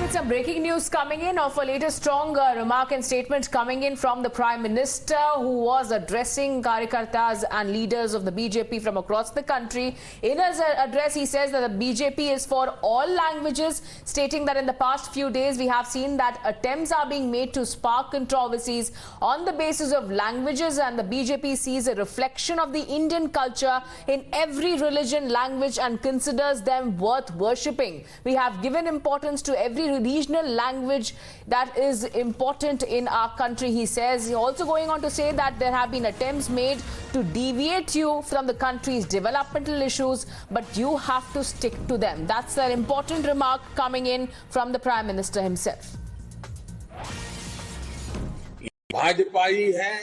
And some breaking news coming in of a latest strong remark and statement coming in from the Prime Minister, who was addressing Karyakartas and leaders of the BJP from across the country. In his address, he says that the BJP is for all languages, stating that in the past few days we have seen that attempts are being made to spark controversies on the basis of languages, and the BJP sees a reflection of the Indian culture in every religion, language, and considers them worth worshipping. We have given importance to every regional language that is important in our country, he says. He's also going on to say that there have been attempts made to deviate you from the country's developmental issues, but you have to stick to them. That's an important remark coming in from the Prime Minister himself. Bhajpa ही है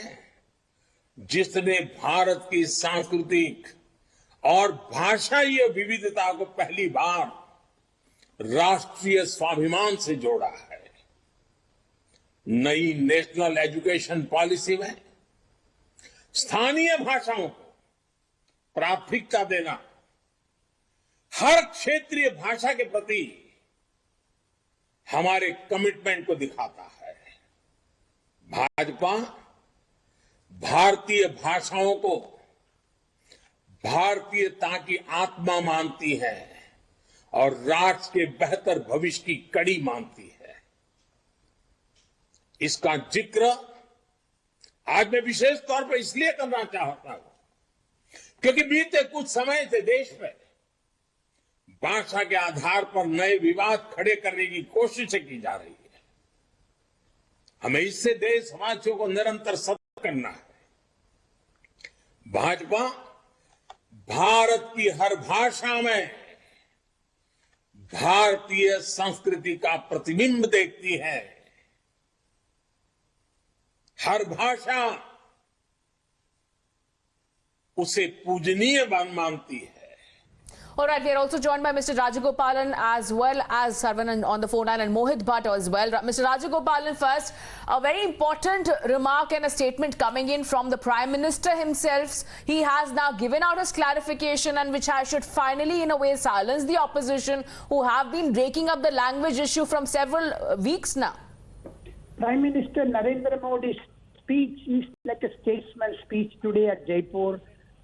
जिसने भारत की सांस्कृतिक और भाषाई विविधता को पहली बार राष्ट्रीय स्वाभिमान से जोड़ा है। नई नेशनल एजुकेशन पॉलिसी में स्थानीय भाषाओं को प्राथमिकता देना हर क्षेत्रीय भाषा के प्रति हमारे कमिटमेंट को दिखाता है। भाजपा भारतीय भाषाओं को भारतीयता की आत्मा मानती है और राष्ट्र के बेहतर भविष्य की कड़ी मानती है। इसका जिक्र आज मैं विशेष तौर पर इसलिए करना चाहता हूं क्योंकि बीते कुछ समय से देश में भाषा के आधार पर नए विवाद खड़े करने की कोशिशें की जा रही है। हमें इससे देशवासियों को निरंतर सतर्क करना है। भाजपा भारत की हर भाषा में भारतीय संस्कृति का प्रतिबिंब देखती है। हर भाषा उसे पूजनीय मानती है। All right, we are also joined by Mr. Rajagopalan as well as Sarvanan on the phone line, and Mohit Bhatt as well. Mr. Rajagopalan, first, a very important remark and a statement coming in from the Prime Minister himself. He has now given out his clarification, and which should finally, in a way, silence the opposition who have been breaking up the language issue from several weeks now. Prime Minister Narendra Modi's speech is like a statesman's speech today at Jaipur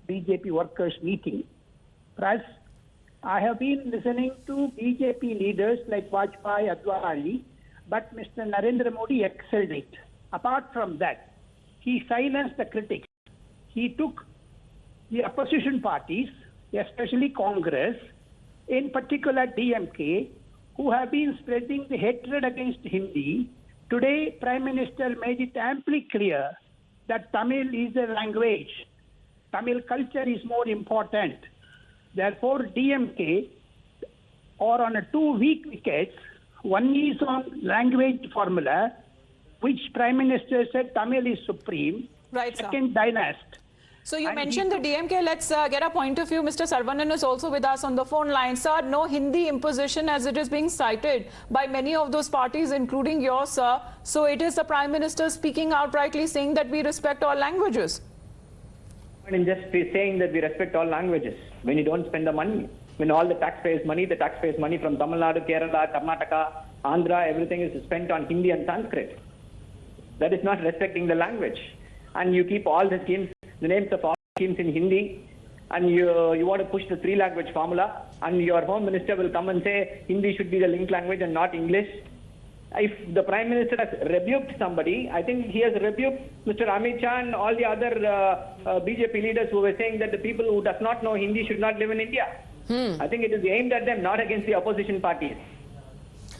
BJP workers meeting. Plus, I have been listening to BJP leaders like Vajpayee, Advani, but Mr. Narendra Modi excelled it. Apart from that, he silenced the critics. He took the opposition parties, especially Congress, in particular DMK, who have been spreading the hatred against Hindi. Today, Prime Minister made it amply clear that Tamil is a language. Tamil culture is more important. Therefore, DMK are on a 2 weak wickets. One is on language formula, which Prime Minister said Tamil is supreme. Right, Second, dynast. So you mentioned the DMK. Let's get a point of view. Mr. Sarvanan is also with us on the phone line. Sir, no Hindi imposition as it is being cited by many of those parties, including yours, sir. So it is the Prime Minister speaking outrightly saying that we respect all languages. And just saying that we respect all languages when you don't spend the money, when all the taxpayers' money from Tamil Nadu, Kerala, Karnataka, Andhra, everything is spent on Hindi and Sanskrit. That is not respecting the language. And you keep all the schemes, the names of all schemes in Hindi, and you want to push the 3-language formula, and your Home Minister will come and say Hindi should be the linked language and not English. If the Prime Minister has rebuked somebody, I think he has rebuked Mr. Amit Shah and all the other BJP leaders who were saying that the people who does not know Hindi should not live in India. I think it is aimed at them, not against the opposition parties.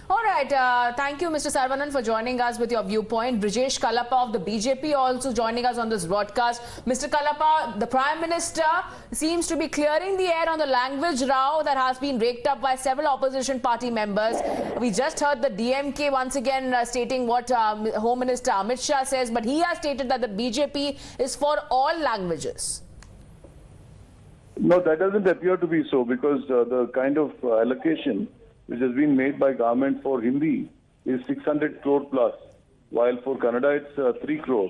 All right. Thank you, Mr. Sarvanan, for joining us with your viewpoint. Brijesh Kalapa of the BJP also joining us on this broadcast. Mr. Kalapa, the Prime Minister seems to be clearing the air on the language row that has been raked up by several opposition party members. We just heard the DMK once again stating what Home Minister Amit Shah says, but he has stated that the BJP is for all languages. No, that doesn't appear to be so, because the kind of allocation which has been made by government for Hindi is 600 crore plus, while for Kannada it's 3 crore.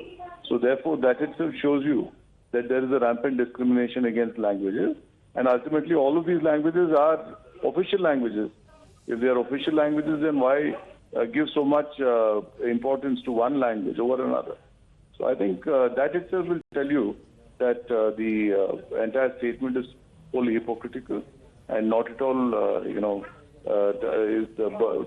So therefore that itself shows you that there is a rampant discrimination against languages, and ultimately all of these languages are official languages. If they are official languages, then why give so much importance to one language over another. So I think that itself will tell you that the entire statement is wholly hypocritical and not at all, is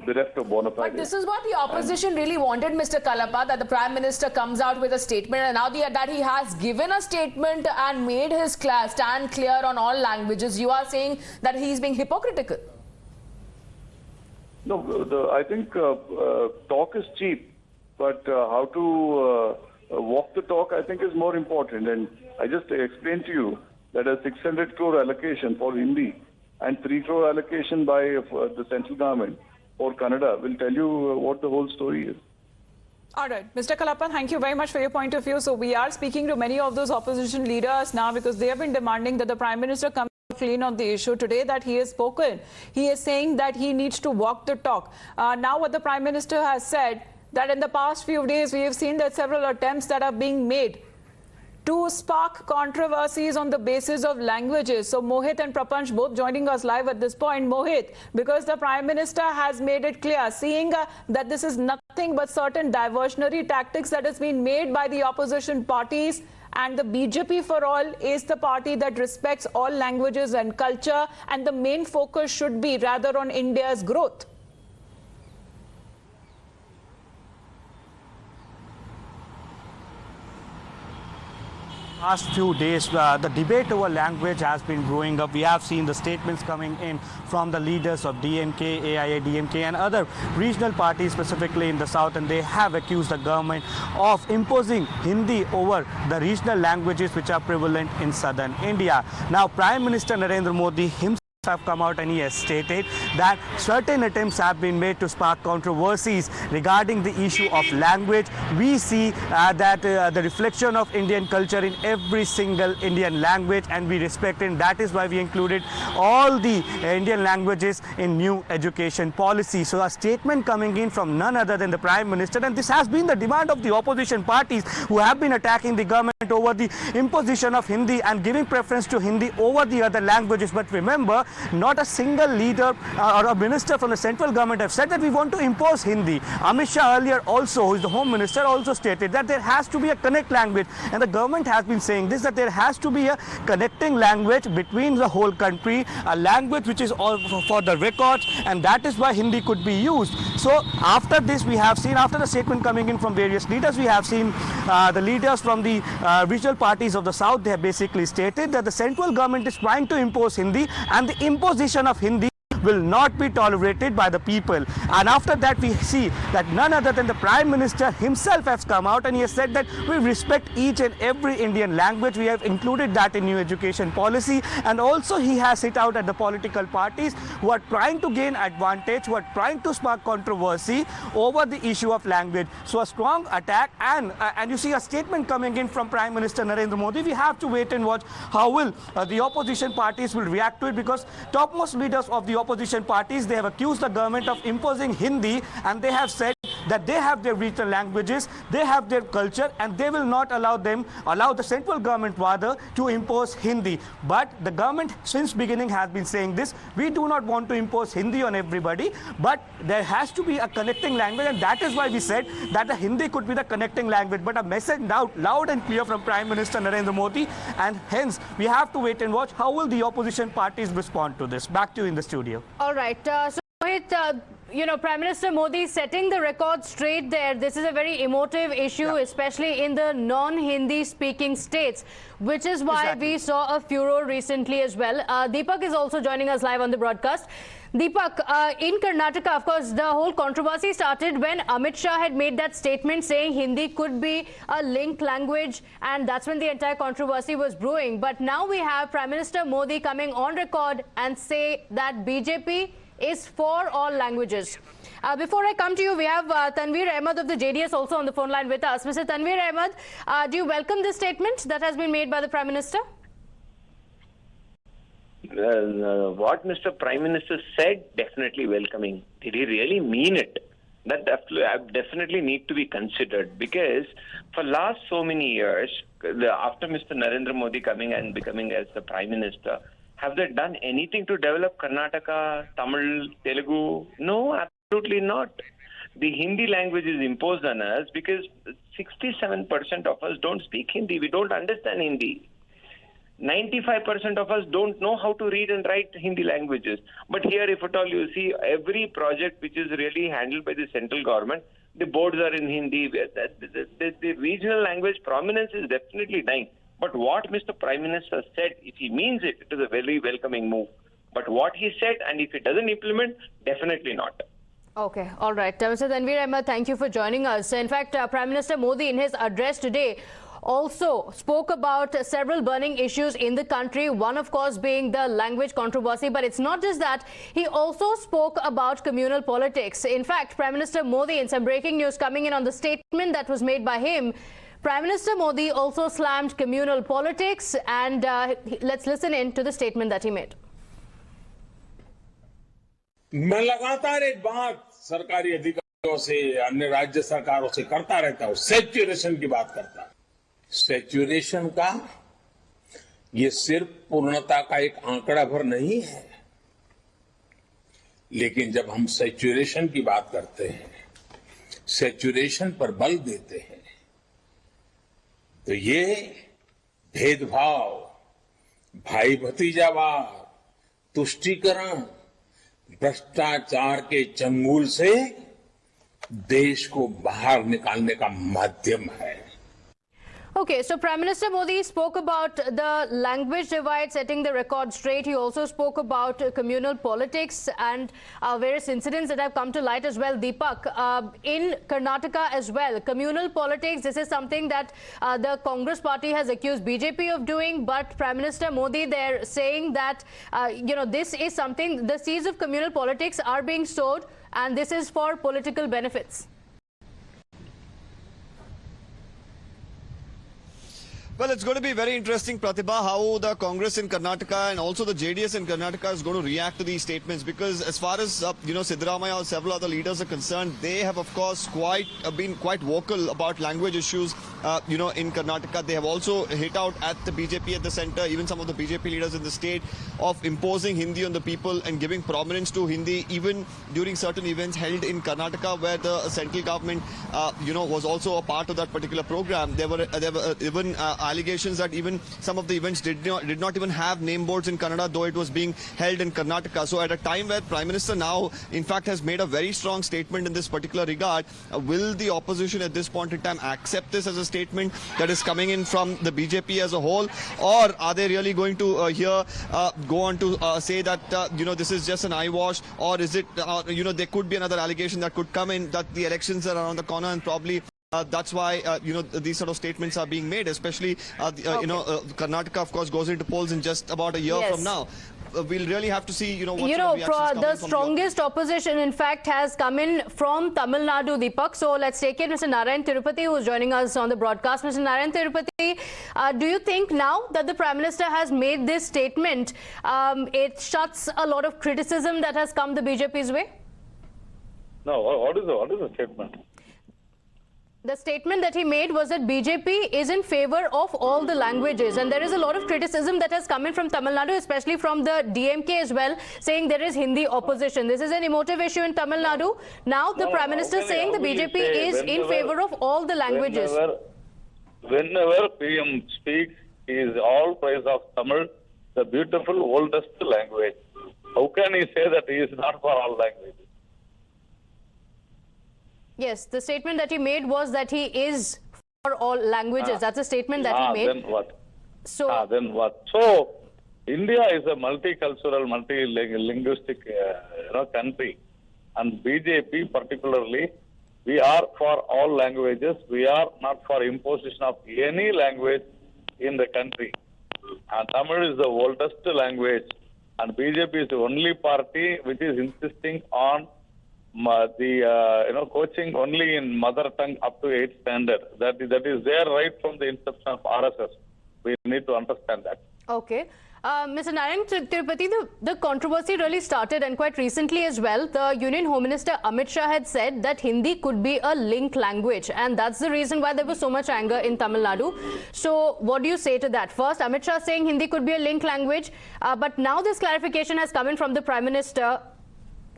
bereft of bona fide. But this is what the opposition really wanted, Mr. Kalapa, that the Prime Minister comes out with a statement, and now that he has given a statement and made his stand clear on all languages, you are saying that he is being hypocritical. No, I think talk is cheap, but how to walk the talk, I think, is more important. And I just explained to you that a 600 crore allocation for Hindi and 3 crore allocation by the central government for Kannada will tell you what the whole story is. All right, Mr. Kalapa, thank you very much for your point of view. So we are speaking to many of those opposition leaders now because they have been demanding that the Prime Minister come clean on the issue. Today that he has spoken, he is saying that he needs to walk the talk. Now what the Prime Minister has said, that in the past few days we have seen that several attempts that are being made to spark controversies on the basis of languages. So Mohit and Prapanch both joining us live at this point. Mohit, because the Prime Minister has made it clear, seeing that this is nothing but certain diversionary tactics that has been made by the opposition parties, and the BJP for all is the party that respects all languages and culture, and the main focus should be rather on India's growth. Last few days, the debate over language has been growing up. We have seen the statements coming in from the leaders of DMK, AIADMK and other regional parties, specifically in the south, and they have accused the government of imposing Hindi over the regional languages which are prevalent in southern India. Now, Prime Minister Narendra Modi himself have come out and he has stated that certain attempts have been made to spark controversies regarding the issue of language. We see that the reflection of Indian culture in every single Indian language, and we respect it. That is why we included all the Indian languages in new education policy. So a statement coming in from none other than the Prime Minister, and this has been the demand of the opposition parties who have been attacking the government over the imposition of Hindi and giving preference to Hindi over the other languages. But remember, not a single leader or a minister from the central government have said that we want to impose Hindi. Amit Shah earlier also, who is the Home Minister, also stated that there has to be a connect language, and the government has been saying this, that there has to be a connecting language between the whole country, a language which is all for the records, and that is why Hindi could be used. So after this, we have seen, after the statement coming in from various leaders, we have seen the leaders from the regional parties of the south. They have basically stated that the central government is trying to impose Hindi, and the imposition of Hindi will not be tolerated by the people. And after that, we see that none other than the Prime Minister himself has come out and he has said that we respect each and every Indian language. We have included that in new education policy, and also he has hit out at the political parties who are trying to gain advantage, who are trying to spark controversy over the issue of language. So a strong attack, and you see a statement coming in from Prime Minister Narendra Modi. We have to wait and watch how will the opposition parties will react to it, because topmost leaders of the opposition parties, they have accused the government of imposing Hindi, and they have said that they have their regional languages, they have their culture, and they will not allow the central government rather to impose Hindi. But the government since beginning has been saying this: we do not want to impose Hindi on everybody, but there has to be a connecting language, and that is why we said that the Hindi could be the connecting language. But a message now loud and clear from Prime Minister Narendra Modi, and hence we have to wait and watch how will the opposition parties respond to this. Back to you in the studio. All right. So Mohit, Prime Minister Modi setting the record straight there. This is a very emotive issue, especially in the non-Hindi speaking states, which is why we saw a furor recently as well. Deepak is also joining us live on the broadcast. Deepak, in Karnataka, of course, the whole controversy started when Amit Shah had made that statement saying Hindi could be a linked language, and that's when the entire controversy was brewing. But now we have Prime Minister Modi coming on record and say that BJP is for all languages. Before I come to you, we have Tanveer Ahmed of the JDS also on the phone line with us. Mr. Tanveer Ahmed, do you welcome this statement that has been made by the Prime Minister? What Mr. Prime Minister said, definitely welcoming. Did he really mean it? That definitely need to be considered, because for last so many years, after Mr. Narendra Modi coming and becoming as the Prime Minister, have they done anything to develop Karnataka, Tamil, Telugu? No, absolutely not. the Hindi language is imposed on us because 67% of us don't speak Hindi. We don't understand Hindi. 95% of us don't know how to read and write Hindi languages. But here, if at all you see, every project which is really handled by the central government, the boards are in Hindi. The regional language prominence is definitely dying. But what Mr. Prime Minister said, if he means it, it is a very welcoming move. But what he said, and if he doesn't implement, definitely not. Okay, all right. Mr. Tanveer Ahmed, thank you for joining us. In fact, Prime Minister Modi, in his address today, also spoke about several burning issues in the country, one of course being the language controversy. But it's not just that, he also spoke about communal politics. In fact, Prime Minister Modi, in some breaking news coming in on the statement that was made by him, Prime Minister Modi also slammed communal politics, and let's listen in to the statement that he made. मैं लगातार एक बात सरकारी अधिकारियों से, अन्य राज्य सरकारों से करता रहता हूं, सैचुरेशन की बात करता हूं। सैचुरेशन का ये सिर्फ पूर्णता का एक आंकड़ा भर नहीं है, लेकिन जब हम सैचुरेशन की बात करते हैं, सैचुरेशन पर बल देते हैं, तो ये भेदभाव, भाई भतीजावाद, तुष्टीकरण, भ्रष्टाचार के चंगुल से देश को बाहर निकालने का माध्यम है। Okay, so Prime Minister Modi spoke about the language divide, setting the record straight. He also spoke about communal politics and various incidents that have come to light as well. Deepak, in Karnataka as well, communal politics, this is something that the Congress party has accused BJP of doing, but Prime Minister Modi there saying that, this is something, the seeds of communal politics are being sowed and this is for political benefits. Well, it's going to be very interesting, Pratibha, how the Congress in Karnataka and also the JDS in Karnataka is going to react to these statements, because as far as, Siddaramaiah or several other leaders are concerned, they have, of course, been quite vocal about language issues, in Karnataka. They have also hit out at the BJP at the centre, even some of the BJP leaders in the state, of imposing Hindi on the people and giving prominence to Hindi, even during certain events held in Karnataka, where the central government, was also a part of that particular program. There were even allegations that even some of the events did not even have name boards in Kannada, though it was being held in Karnataka. So at a time where Prime Minister now, in fact, has made a very strong statement in this particular regard, will the opposition at this point in time accept this as a statement that is coming in from the BJP as a whole, or are they really going to go on to say that this is just an eyewash, or is it there could be another allegation that could come in that the elections are around the corner and probably that's why these sort of statements are being made, especially Karnataka, of course, goes into polls in just about a year from now. We'll really have to see, what sort of reactions the strongest opposition, in fact, has come in from Tamil Nadu, Deepak. So let's take in Mr. Narayan Tirupati, who's joining us on the broadcast. Mr. Narayan Tirupati, do you think now that the Prime Minister has made this statement, it shuts a lot of criticism that has come the BJP's way? No, what is the statement? The statement that he made was that BJP is in favor of all the languages, and there is a lot of criticism that has come in from Tamil Nadu, especially from the DMK as well, saying there is Hindi opposition. This is an emotive issue in Tamil Nadu. Now the Prime Minister saying the BJP is in favor of all the languages. Whenever PM speaks, he is all praise of Tamil, the beautiful oldest language. How can he say that he is not for all languages? Yes, the statement that he made was that he is for all languages. That's a statement that he made. Then what? Then what? So, India is a multicultural, multilinguistic country. And BJP particularly, we are for all languages. We are not for imposition of any language in the country. And Tamil is the oldest language. And BJP is the only party which is insisting on coaching only in mother tongue up to 8th standard. That is their right from the inception of RSS. We need to understand that. Okay. Mr. Narendra Tirupati, the controversy really started, and quite recently as well, the Union Home Minister Amit Shah had said that Hindi could be a linked language, and that's the reason why there was so much anger in Tamil Nadu. So what do you say to that? First, Amit Shah saying Hindi could be a linked language, but now this clarification has come in from the Prime Minister.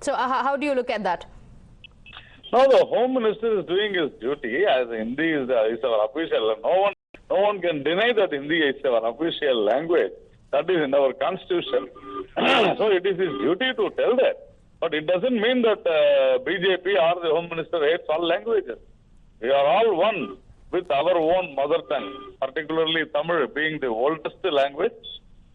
So how do you look at that? No, the Home Minister is doing his duty as Hindi is our official. No one can deny that Hindi is our official language. That is in our constitution. So it is his duty to tell that. But it doesn't mean that BJP or the Home Minister hates all languages. We are all one with our own mother tongue, particularly Tamil being the oldest language.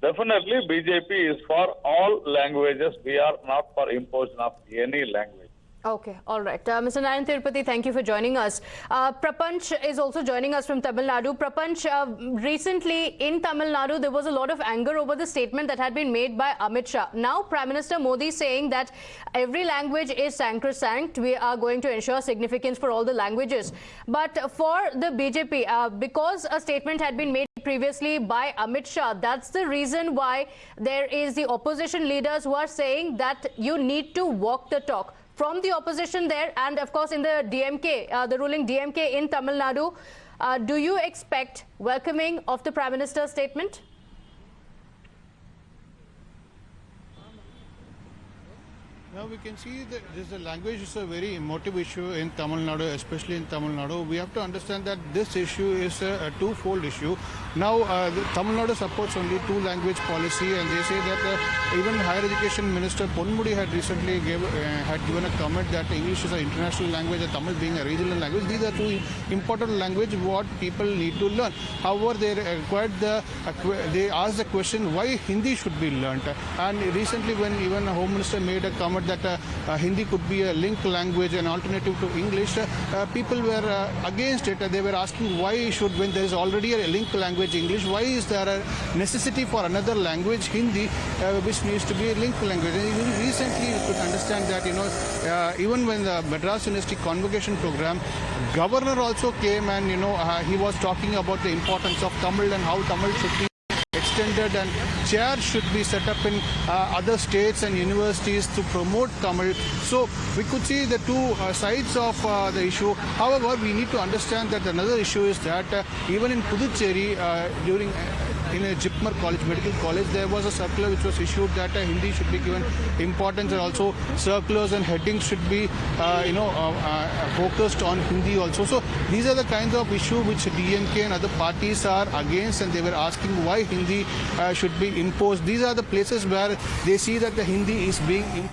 Definitely BJP is for all languages. We are not for imposition of any language. Okay, all right. Mr. Narendra Modi, thank you for joining us. Prapanch is also joining us from Tamil Nadu. Prapanch, recently in Tamil Nadu, there was a lot of anger over the statement that had been made by Amit Shah. Now, Prime Minister Modi saying that every language is sacrosanct. We are going to ensure significance for all the languages. But for the BJP, because a statement had been made previously by Amit Shah, that's the reason why there is the opposition leaders who are saying that you need to walk the talk. From the opposition there and of course in the DMK, the ruling DMK in Tamil Nadu, do you expect welcoming of the Prime Minister's statement? Now we can see that this language is a very emotive issue in Tamil Nadu, especially in Tamil Nadu. We have to understand that this issue is a twofold issue. Now Tamil Nadu supports only two-language policy, and they say that even Higher Education Minister Ponmudi had recently had given a comment that English is an international language and Tamil being a regional language. These are two important languages what people need to learn. However, they asked the question why Hindi should be learnt. And recently, when even the Home Minister made a comment that Hindi could be a link language, an alternative to English, people were against it. They were asking why should, when there is already a link language English, why is there a necessity for another language Hindi which needs to be a link language? And recently you could understand that even when the Madras University Convocation Program, Governor also came and he was talking about the importance of Tamil and how Tamil should be extended and chairs should be set up in other states and universities to promote Tamil. So we could see the two sides of the issue. However, we need to understand that another issue is that even in Puducherry, in a Jaipur college, medical college, there was a circular which was issued that Hindi should be given importance, and also circulars and headings should be focused on Hindi also. So these are the kinds of issues which DMK and other parties are against, and they were asking why Hindi should be imposed. These are the places where they see that the Hindi is being imposed.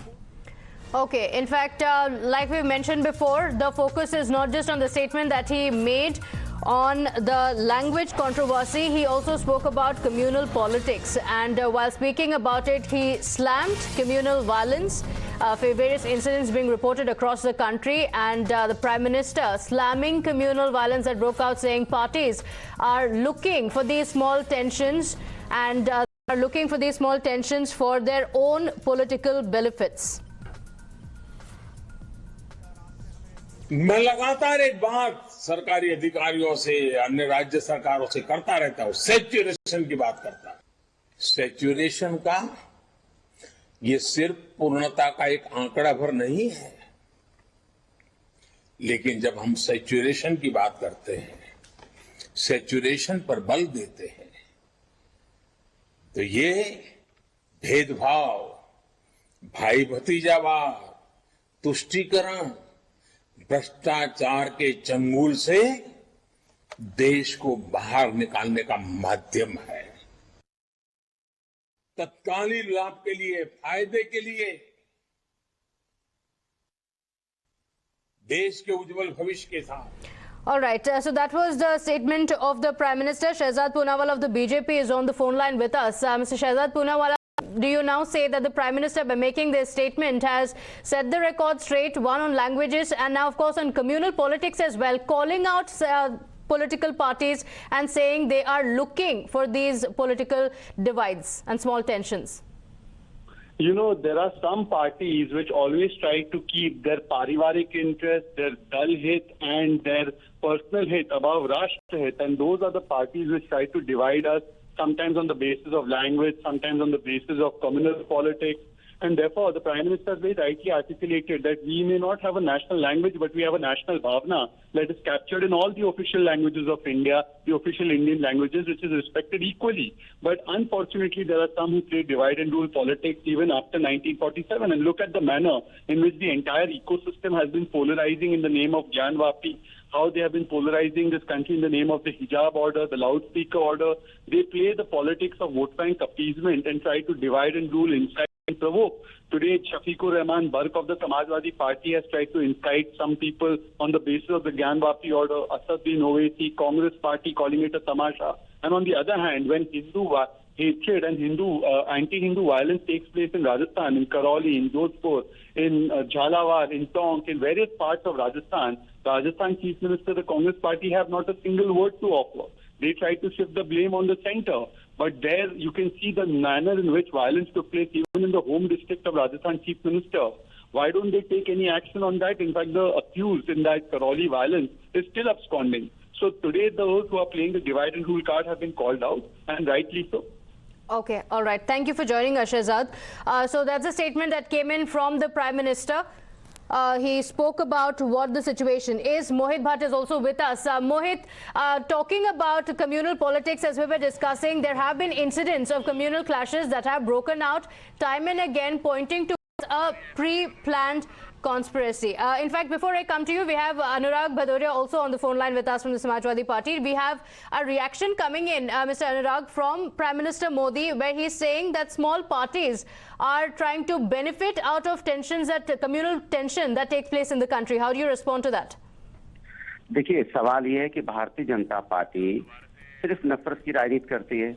Okay, in fact, like we mentioned before, the focus is not just on the statement that he made on the language controversy. He also spoke about communal politics, and while speaking about it, he slammed communal violence for various incidents being reported across the country, and the Prime Minister slamming communal violence that broke out, saying parties are looking for these small tensions and are looking for these small tensions for their own political benefits. मैं लगातार एक बात सरकारी अधिकारियों से, अन्य राज्य सरकारों से करता रहता हूं, सैचुरेशन की बात करता हूं। सैचुरेशन का ये सिर्फ पूर्णता का एक आंकड़ा भर नहीं है, लेकिन जब हम सैचुरेशन की बात करते हैं, सैचुरेशन पर बल देते हैं, तो ये भेदभाव, भाई भतीजावाद, तुष्टीकरण, भ्रष्टाचार के चंगुल से देश को बाहर निकालने का माध्यम है। तत्कालीन लाभ के लिए, फायदे के लिए, देश के उज्जवल भविष्य के साथ। All right, so that was the statement of the Prime Minister. Shehzad Poonawalla of the BJP is on the phone line with us. Mr. Shehzad Poonawalla, do you now say that the Prime Minister, by making this statement, has set the record straight, one on languages and now of course on communal politics as well, calling out political parties and saying they are looking for these political divides and small tensions? There are some parties which always try to keep their parivarik interest, their dal hit and their personal hit above Rashtra hit, and those are the parties which try to divide us, sometimes on the basis of language, sometimes on the basis of communal politics, And therefore, the Prime Minister very rightly articulated that we may not have a national language, but we have a national bhavna that is captured in all the official languages of India, the official Indian languages, which is respected equally. But unfortunately, there are some who play divide and rule politics even after 1947. And look at the manner in which the entire ecosystem has been polarizing in the name of Gyan Vapi, how they have been polarizing this country in the name of the hijab order, the loudspeaker order. They play the politics of vote bank appeasement and try to divide and rule inside and provoke. Today, Shafiqur Rahman Bark of the Samajwadi Party has tried to incite some people on the basis of the Gyan Vapi order, Asaduddin Owaisi, Congress Party calling it a tamasha. And on the other hand, when Hindu hatred and anti-Hindu violence takes place in Rajasthan, in Karoli, in Jodhpur, in Jhalawar, in Tonk, in various parts of Rajasthan, the Rajasthan Chief Minister, the Congress Party have not a single word to offer. They try to shift the blame on the center. But there you can see the manner in which violence took place even in the home district of Rajasthan Chief Minister. Why don't they take any action on that? In fact, the accused in that Karoli violence is still absconding. So today those who are playing the divide and rule card have been called out, and rightly so. Okay, all right. Thank you for joining us, Shehzad. So that's a statement that came in from the Prime Minister. He spoke about what the situation is. Mohit Bhatt is also with us. Mohit, talking about communal politics, as we were discussing, there have been incidents of communal clashes that have broken out time and again, pointing to a pre-planned conspiracy. In fact, before I come to you, we have Anurag Bhadoria also on the phone line with us from the Samajwadi Party. We have a reaction coming in, Mr. Anurag, from Prime Minister Modi, where he's saying that small parties are trying to benefit out of communal tension that takes place in the country. How do you respond to that? देखिए, सवाल ये है कि Bharatiya Janata party सिर्फ नफरत की राजनीति करती है।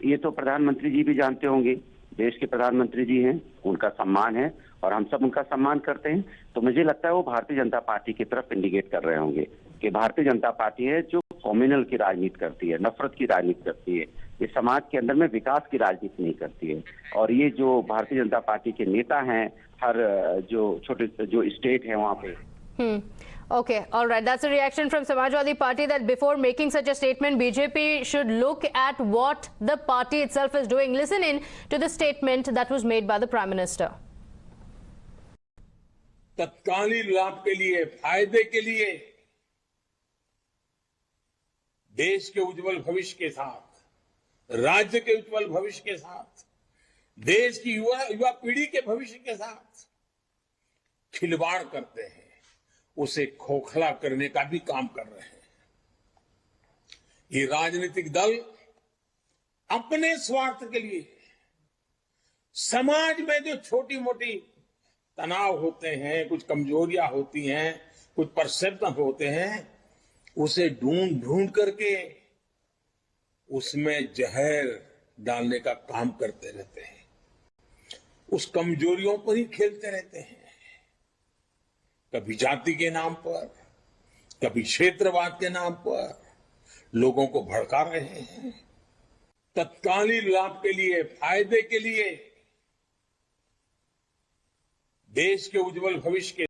ये तो प्रधानमंत्री जी भी जानते होंगे। देश के प्रधानमंत्री जी हैं, उनका सम्मान है और हम सब उनका सम्मान करते हैं। तो मुझे लगता है वो भारतीय जनता पार्टी की तरफ इंडिकेट कर रहे होंगे कि भारतीय जनता पार्टी है जो कम्युनल की राजनीति करती है, नफरत की राजनीति करती है। ये समाज के अंदर में विकास की राजनीति नहीं करती है। और ये जो भारतीय जनता पार्टी के नेता हैं, हर जो छोटे जो स्टेट है वहाँ पे। Okay, all right. That's a reaction from Samajwadi Party that before making such a statement, BJP should look at what the party itself is doing. Listen in to the statement that was made by the Prime Minister. तत्कालीन लाभ के लिए, फायदे के लिए, देश के उज्जवल भविष्य के साथ, राज्य के उज्जवल भविष्य के साथ, देश की युवा पीढ़ी के भविष्य के साथ खिलवाड़ करते हैं, उसे खोखला करने का भी काम कर रहे हैं। ये राजनीतिक दल अपने स्वार्थ के लिए समाज में जो छोटी मोटी तनाव होते हैं, कुछ कमजोरियां होती हैं, कुछ परसेप्शन होते हैं, उसे ढूंढ ढूंढ करके उसमें जहर डालने का काम करते रहते हैं। उस कमजोरियों पर ही खेलते रहते हैं। कभी जाति के नाम पर, कभी क्षेत्रवाद के नाम पर लोगों को भड़का रहे हैं। तत्कालीन लाभ के लिए, फायदे के लिए, देश के उज्जवल भविष्य के